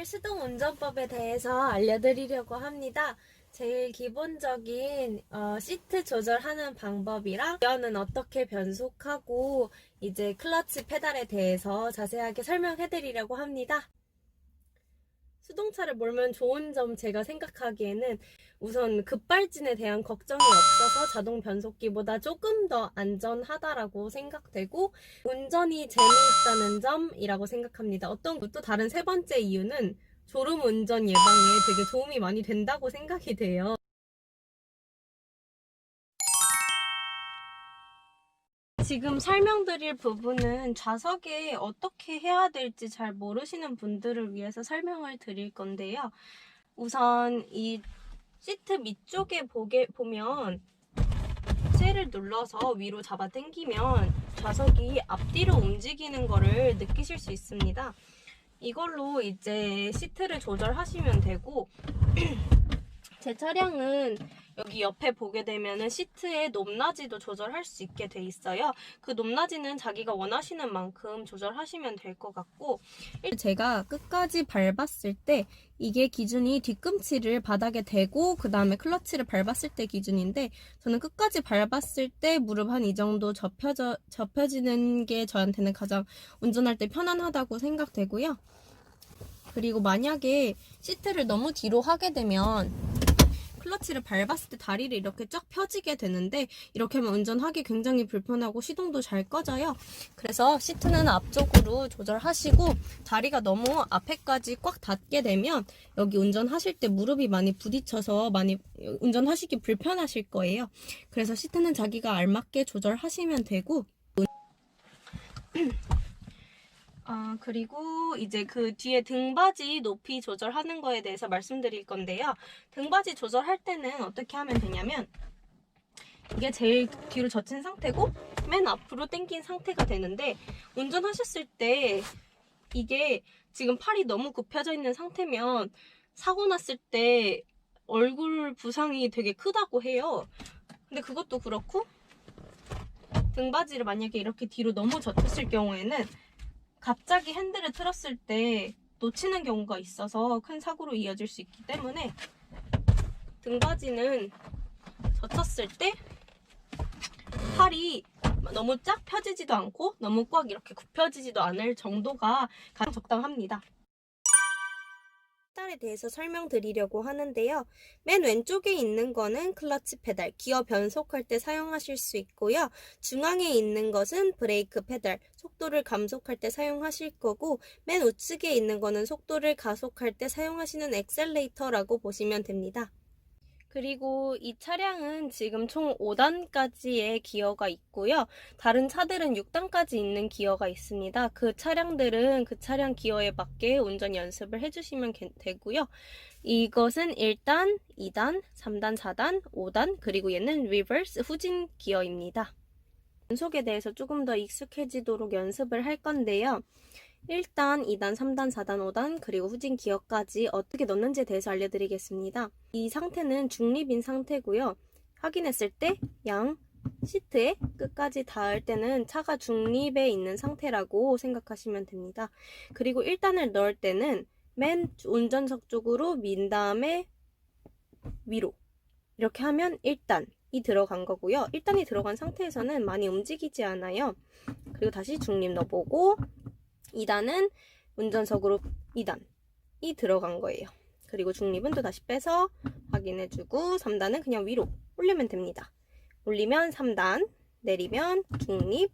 오늘 수동운전법에 대해서 알려드리려고 합니다. 제일 기본적인 시트 조절하는 방법이랑 기어는 어떻게 변속하고 이제 클러치 페달에 대해서 자세하게 설명해드리려고 합니다. 수동차를 몰면 좋은 점 제가 생각하기에는 우선 급발진에 대한 걱정이 없어서 자동 변속기보다 조금 더 안전하다라고 생각되고 운전이 재미있다는 점이라고 생각합니다. 또 다른 세 번째 이유는 졸음 운전 예방에 되게 도움이 많이 된다고 생각이 돼요. 지금 설명드릴 부분은 좌석에 어떻게 해야 될지 잘 모르시는 분들을 위해서 설명을 드릴 건데요. 우선 이 시트 밑쪽에 보면 쇠를 눌러서 위로 잡아 당기면 좌석이 앞뒤로 움직이는 거를 느끼실 수 있습니다. 이걸로 이제 시트를 조절하시면 되고 제 차량은 여기 옆에 보게 되면은 시트의 높낮이도 조절할 수 있게 돼 있어요. 그 높낮이는 자기가 원하시는 만큼 조절하시면 될 것 같고, 제가 끝까지 밟았을 때 이게 기준이 뒤꿈치를 바닥에 대고 그 다음에 클러치를 밟았을 때 기준인데, 저는 끝까지 밟았을 때 무릎 한 이 정도 접혀지는 게 저한테는 가장 운전할 때 편안하다고 생각되고요. 그리고 만약에 시트를 너무 뒤로 하게 되면 클러치를 밟았을 때 다리를 이렇게 쫙 펴지게 되는데, 이렇게 하면 운전하기 굉장히 불편하고 시동도 잘 꺼져요. 그래서 시트는 앞쪽으로 조절하시고 다리가 너무 앞에까지 꽉 닿게 되면 여기 운전하실 때 무릎이 많이 부딪혀서 많이 운전하시기 불편하실 거예요. 그래서 시트는 자기가 알맞게 조절하시면 되고, 그리고 이제 그 뒤에 등받이 높이 조절하는 거에 대해서 말씀드릴 건데요. 등받이 조절할 때는 어떻게 하면 되냐면, 이게 제일 뒤로 젖힌 상태고 맨 앞으로 당긴 상태가 되는데, 운전하셨을 때 이게 지금 팔이 너무 굽혀져 있는 상태면 사고 났을 때 얼굴 부상이 되게 크다고 해요. 근데 그것도 그렇고, 등받이를 만약에 이렇게 뒤로 너무 젖혔을 경우에는 갑자기 핸들을 틀었을 때 놓치는 경우가 있어서 큰 사고로 이어질 수 있기 때문에 등받이는 젖혔을 때 팔이 너무 쫙 펴지지도 않고 너무 꽉 이렇게 굽혀지지도 않을 정도가 가장 적당합니다. 페달에 대해서 설명드리려고 하는데요. 맨 왼쪽에 있는 거는 클러치 페달, 기어 변속할 때 사용하실 수 있고요. 중앙에 있는 것은 브레이크 페달, 속도를 감속할 때 사용하실 거고, 맨 우측에 있는 거는 속도를 가속할 때 사용하시는 엑셀레이터라고 보시면 됩니다. 그리고 이 차량은 지금 총 5단까지의 기어가 있고요. 다른 차들은 6단까지 있는 기어가 있습니다. 그 차량들은 그 차량 기어에 맞게 운전 연습을 해주시면 되고요. 이것은 1단, 2단, 3단, 4단, 5단, 그리고 얘는 리버스 후진 기어입니다. 연속에 대해서 조금 더 익숙해지도록 연습을 할 건데요. 1단, 2단, 3단, 4단, 5단, 그리고 후진 기어까지 어떻게 넣는지에 대해서 알려드리겠습니다. 이 상태는 중립인 상태고요. 확인했을 때 양 시트에 끝까지 닿을 때는 차가 중립에 있는 상태라고 생각하시면 됩니다. 그리고 1단을 넣을 때는 맨 운전석 쪽으로 민 다음에 위로 이렇게 하면 1단이 들어간 거고요. 1단이 들어간 상태에서는 많이 움직이지 않아요. 그리고 다시 중립 넣어보고 2단은 운전석으로 2단이 들어간 거예요. 그리고 중립은 또 다시 빼서 확인해주고 3단은 그냥 위로 올리면 됩니다. 올리면 3단, 내리면 중립,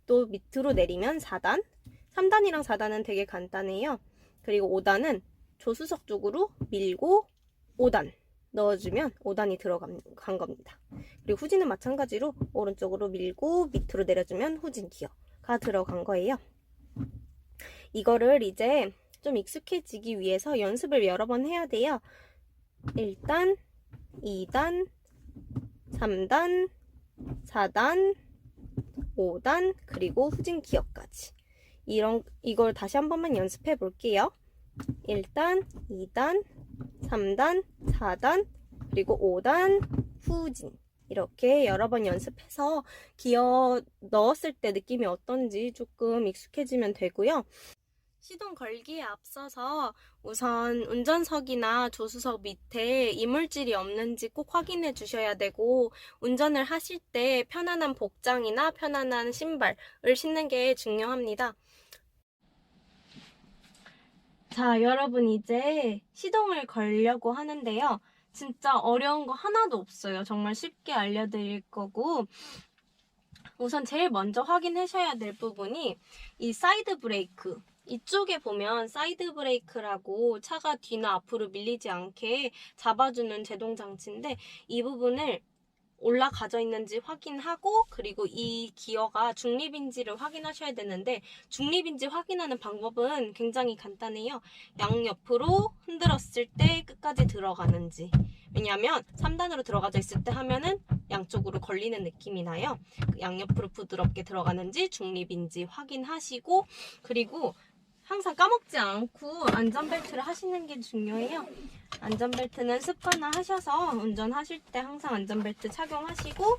또 밑으로 내리면 4단. 3단이랑 4단은 되게 간단해요. 그리고 5단은 조수석 쪽으로 밀고 5단 넣어주면 5단이 들어간 겁니다. 그리고 후진은 마찬가지로 오른쪽으로 밀고 밑으로 내려주면 후진 기어가 들어간 거예요. 이거를 이제 좀 익숙해지기 위해서 연습을 여러 번 해야 돼요. 1단, 2단, 3단, 4단, 5단, 그리고 후진 기어까지. 이걸 다시 한 번만 연습해 볼게요. 1단, 2단, 3단, 4단, 그리고 5단, 후진. 이렇게 여러 번 연습해서 기어 넣었을 때 느낌이 어떤지 조금 익숙해지면 되고요. 시동 걸기에 앞서서 우선 운전석이나 조수석 밑에 이물질이 없는지 꼭 확인해 주셔야 되고, 운전을 하실 때 편안한 복장이나 편안한 신발을 신는 게 중요합니다. 자, 여러분 이제 시동을 걸려고 하는데요. 진짜 어려운 거 하나도 없어요. 정말 쉽게 알려드릴 거고, 우선 제일 먼저 확인하셔야 될 부분이 이 사이드 브레이크. 이쪽에 보면 사이드 브레이크라고 차가 뒤나 앞으로 밀리지 않게 잡아주는 제동 장치인데, 이 부분을 올라가져 있는지 확인하고, 그리고 이 기어가 중립인지를 확인하셔야 되는데, 중립인지 확인하는 방법은 굉장히 간단해요. 양옆으로 흔들었을 때 끝까지 들어가는지. 왜냐하면 3단으로 들어가져 있을 때 하면은 양쪽으로 걸리는 느낌이 나요. 양옆으로 부드럽게 들어가는지 중립인지 확인하시고, 그리고 항상 까먹지 않고 안전벨트를 하시는 게 중요해요. 안전벨트는 습관화 하셔서 운전하실 때 항상 안전벨트 착용하시고,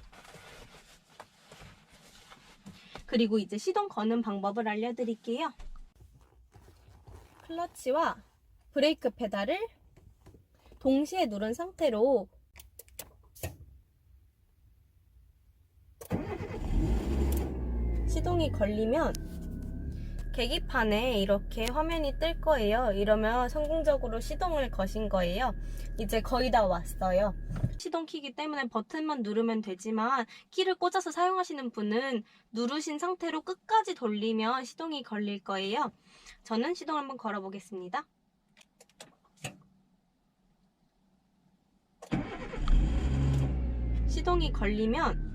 그리고 이제 시동 거는 방법을 알려드릴게요. 클러치와 브레이크 페달을 동시에 누른 상태로 시동이 걸리면 계기판에 이렇게 화면이 뜰 거예요. 이러면 성공적으로 시동을 거신 거예요. 이제 거의 다 왔어요. 시동 키기 때문에 버튼만 누르면 되지만, 키를 꽂아서 사용하시는 분은 누르신 상태로 끝까지 돌리면 시동이 걸릴 거예요. 저는 시동 한번 걸어 보겠습니다. 시동이 걸리면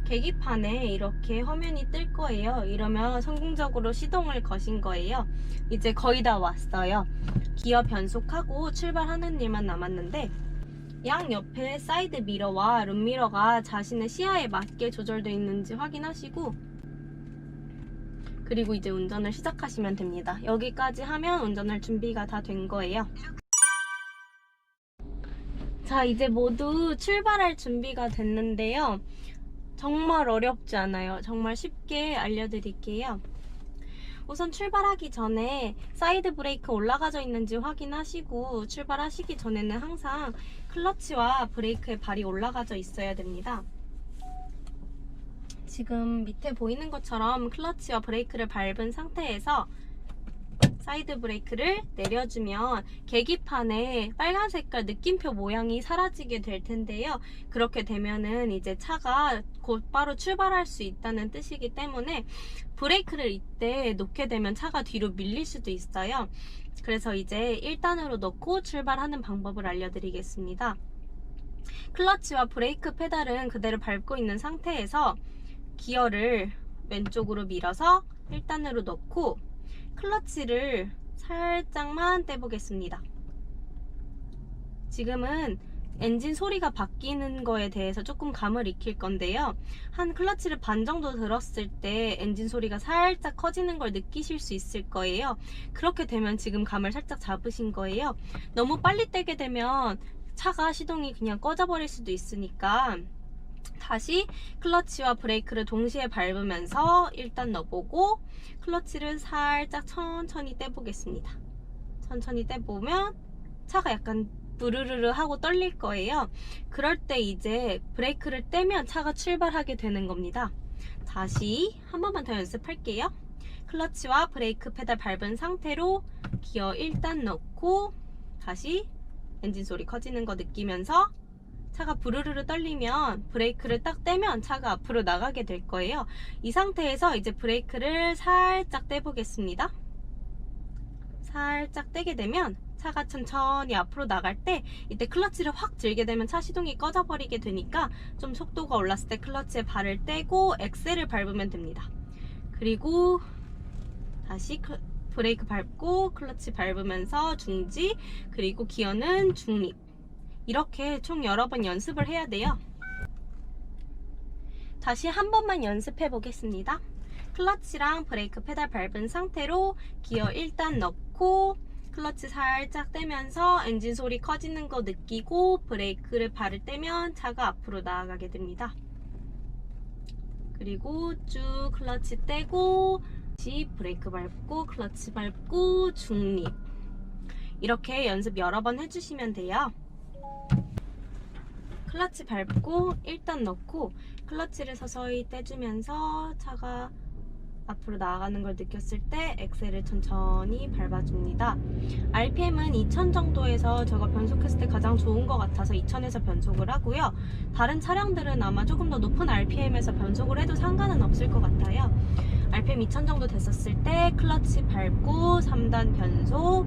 계기판에 이렇게 화면이 뜰 거예요. 이러면 성공적으로 시동을 거신 거예요. 이제 거의 다 왔어요. 기어 변속하고 출발하는 일만 남았는데, 양옆에 사이드 미러와 룸미러가 자신의 시야에 맞게 조절되어 있는지 확인하시고, 그리고 이제 운전을 시작하시면 됩니다. 여기까지 하면 운전할 준비가 다 된 거예요. 자, 이제 모두 출발할 준비가 됐는데요. 정말 어렵지 않아요. 정말 쉽게 알려드릴게요. 우선 출발하기 전에 사이드 브레이크 올라가져 있는지 확인하시고, 출발하시기 전에는 항상 클러치와 브레이크에 발이 올라가져 있어야 됩니다. 지금 밑에 보이는 것처럼 클러치와 브레이크를 밟은 상태에서 사이드 브레이크를 내려주면 계기판에 빨간 색깔 느낌표 모양이 사라지게 될 텐데요. 그렇게 되면은 이제 차가 곧바로 출발할 수 있다는 뜻이기 때문에, 브레이크를 이때 놓게 되면 차가 뒤로 밀릴 수도 있어요. 그래서 이제 1단으로 넣고 출발하는 방법을 알려드리겠습니다. 클러치와 브레이크 페달은 그대로 밟고 있는 상태에서 기어를 왼쪽으로 밀어서 1단으로 넣고 클러치를 살짝만 떼보겠습니다. 지금은 엔진 소리가 바뀌는 거에 대해서 조금 감을 익힐 건데요. 한 클러치를 반 정도 들었을 때 엔진 소리가 살짝 커지는 걸 느끼실 수 있을 거예요. 그렇게 되면 지금 감을 살짝 잡으신 거예요. 너무 빨리 떼게 되면 차가 시동이 그냥 꺼져버릴 수도 있으니까, 다시 클러치와 브레이크를 동시에 밟으면서 일단 넣어보고, 클러치를 살짝 천천히 떼보겠습니다. 천천히 떼보면 차가 약간 부르르르 하고 떨릴 거예요. 그럴 때 이제 브레이크를 떼면 차가 출발하게 되는 겁니다. 다시 한 번만 더 연습할게요. 클러치와 브레이크 페달 밟은 상태로 기어 1단 넣고, 다시 엔진 소리 커지는 거 느끼면서 차가 부르르르 떨리면 브레이크를 딱 떼면 차가 앞으로 나가게 될 거예요. 이 상태에서 이제 브레이크를 살짝 떼보겠습니다. 살짝 떼게 되면 차가 천천히 앞으로 나갈 때, 이때 클러치를 확 들게 되면 차 시동이 꺼져버리게 되니까 좀 속도가 올랐을 때 클러치에 발을 떼고 엑셀을 밟으면 됩니다. 그리고 다시 브레이크 밟고 클러치 밟으면서 중지, 그리고 기어는 중립. 이렇게 총 여러 번 연습을 해야 돼요. 다시 한 번만 연습해 보겠습니다. 클러치랑 브레이크 페달 밟은 상태로 기어 1단 넣고 클러치 살짝 떼면서 엔진 소리 커지는 거 느끼고 브레이크를 발을 떼면 차가 앞으로 나아가게 됩니다. 그리고 쭉 클러치 떼고 브레이크 밟고 클러치 밟고 중립. 이렇게 연습 여러 번 해주시면 돼요. 클러치 밟고 일단 넣고 클러치를 서서히 떼주면서 차가 앞으로 나아가는 걸 느꼈을 때 엑셀을 천천히 밟아줍니다. RPM은 2000 정도에서 제가 변속했을 때 가장 좋은 것 같아서 2000에서 변속을 하고요. 다른 차량들은 아마 조금 더 높은 RPM에서 변속을 해도 상관은 없을 것 같아요. RPM 2000 정도 됐었을 때 클러치 밟고 3단 변속,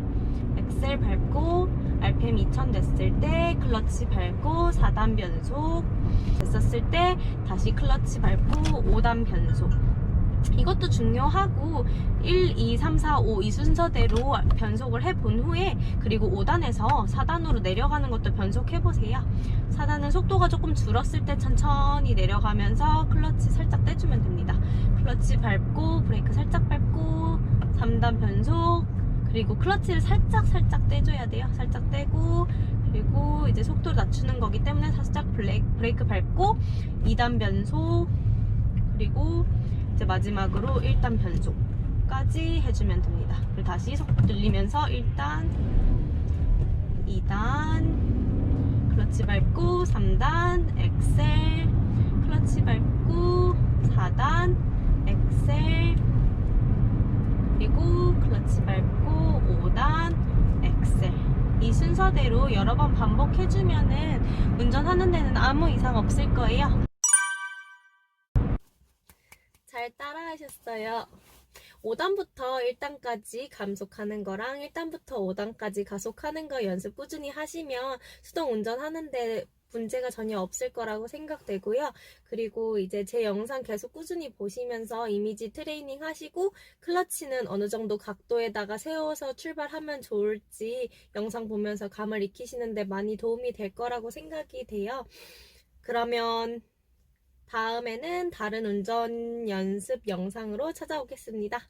엑셀 밟고 RPM 2000 됐을 때 클러치 밟고 4단 변속 됐었을 때 다시 클러치 밟고 5단 변속. 이것도 중요하고 1, 2, 3, 4, 5 이 순서대로 변속을 해본 후에 그리고 5단에서 4단으로 내려가는 것도 변속해보세요. 4단은 속도가 조금 줄었을 때 천천히 내려가면서 클러치 살짝 떼주면 됩니다. 클러치 밟고 브레이크 살짝 밟고 3단 변속, 그리고 클러치를 살짝 떼줘야 돼요. 살짝 떼고, 그리고 이제 속도를 낮추는 거기 때문에 살짝 브레이크 밟고 2단 변속, 그리고 이제 마지막으로 1단 변속까지 해주면 됩니다. 그리고 다시 속도 늘리면서 1단, 2단, 클러치 밟고 3단, 엑셀, 클러치 밟고 4단, 엑셀, 그리고 클러치 밟고 5단, 엑셀. 이 순서대로 여러 번 반복해주면은 운전하는 데는 아무 이상 없을 거예요. 잘 따라하셨어요. 5단부터 1단까지 감속하는 거랑 1단부터 5단까지 가속하는 거 연습 꾸준히 하시면 수동 운전하는데 문제가 전혀 없을 거라고 생각되고요. 그리고 이제 제 영상 계속 꾸준히 보시면서 이미지 트레이닝 하시고 클러치는 어느 정도 각도에다가 세워서 출발하면 좋을지 영상 보면서 감을 익히시는데 많이 도움이 될 거라고 생각이 돼요. 그러면 다음에는 다른 운전 연습 영상으로 찾아오겠습니다.